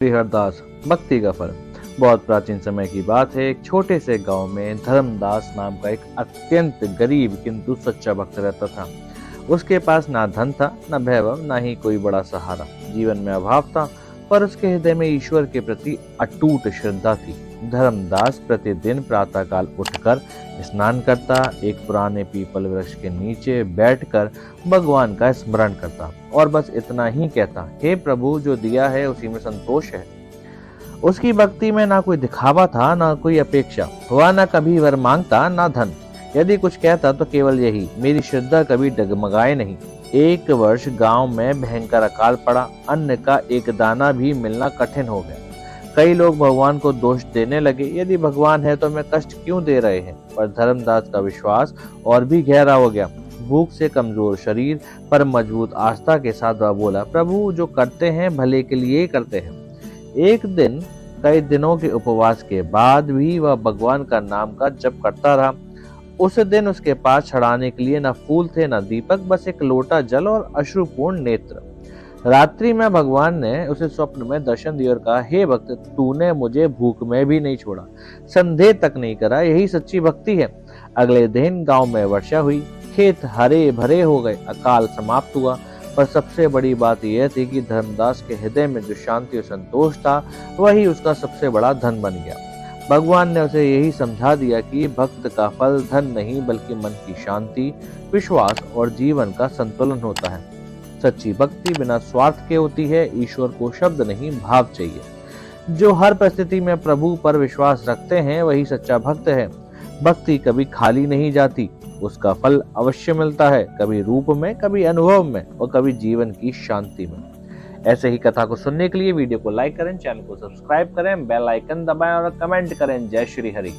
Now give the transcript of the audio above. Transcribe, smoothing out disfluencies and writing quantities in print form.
श्री हरदास भक्ति का फल। बहुत प्राचीन समय की बात है। एक छोटे से गांव में धर्मदास नाम का एक अत्यंत गरीब किंतु सच्चा भक्त रहता था। उसके पास ना धन था, ना वैभव, ना ही कोई बड़ा सहारा। जीवन में अभाव था, पर उसके हृदय में ईश्वर के प्रति अटूट श्रद्धा थी। धर्मदास प्रतिदिन प्रातःकाल उठकर स्नान करता, एक पुराने पीपल वृक्ष के नीचे बैठकर भगवान का स्मरण करता और बस इतना ही कहता, हे प्रभु, जो दिया है उसी में संतोष है। उसकी भक्ति में ना कोई दिखावा था, ना कोई अपेक्षा। वह ना कभी वर मांगता, ना धन। यदि कुछ कहता तो केवल यही, मेरी श्रद्धा कभी डगमगाए नहीं। एक वर्ष गांव में भयंकर अकाल पड़ा। अन्न का एक दाना भी मिलना कठिन हो गया। कई लोग भगवान को दोष देने लगे, यदि भगवान है तो हमें कष्ट क्यों दे रहे हैं। पर धर्मदास का विश्वास और भी गहरा हो गया। भूख से कमजोर शरीर पर मजबूत आस्था के साथ वह बोला, प्रभु जो करते हैं भले के लिए करते हैं। एक दिन कई दिनों के उपवास के बाद भी वह भगवान का नाम का जप करता रहा। उस दिन उसके पास चढ़ाने के लिए न फूल थे, न दीपक, बस एक लोटा जल और अश्रुपूर्ण नेत्र। रात्रि में भगवान ने उसे स्वप्न में दर्शन दिया और कहा, हे भक्त, तूने मुझे भूख में भी नहीं छोड़ा, संदेह तक नहीं करा, यही सच्ची भक्ति है। अगले दिन गांव में वर्षा हुई, खेत हरे भरे हो गए, अकाल समाप्त हुआ। पर सबसे बड़ी बात यह थी कि धर्मदास के हृदय में जो शांति और संतोष था, वही उसका सबसे बड़ा धन बन गया। भगवान ने उसे यही समझा दिया कि भक्त का फल धन नहीं, बल्कि मन की शांति, विश्वास और जीवन का संतुलन होता है। सच्ची भक्ति बिना स्वार्थ के होती है। ईश्वर को शब्द नहीं, भाव चाहिए। जो हर परिस्थिति में प्रभु पर विश्वास रखते हैं, वही सच्चा भक्त है। भक्ति कभी खाली नहीं जाती, उसका फल अवश्य मिलता है, कभी रूप में, कभी अनुभव में और कभी जीवन की शांति में। ऐसे ही कथा को सुनने के लिए वीडियो को लाइक करें, चैनल को सब्सक्राइब करें, बेल आइकन दबाएं और कमेंट करें। जय श्री हरि।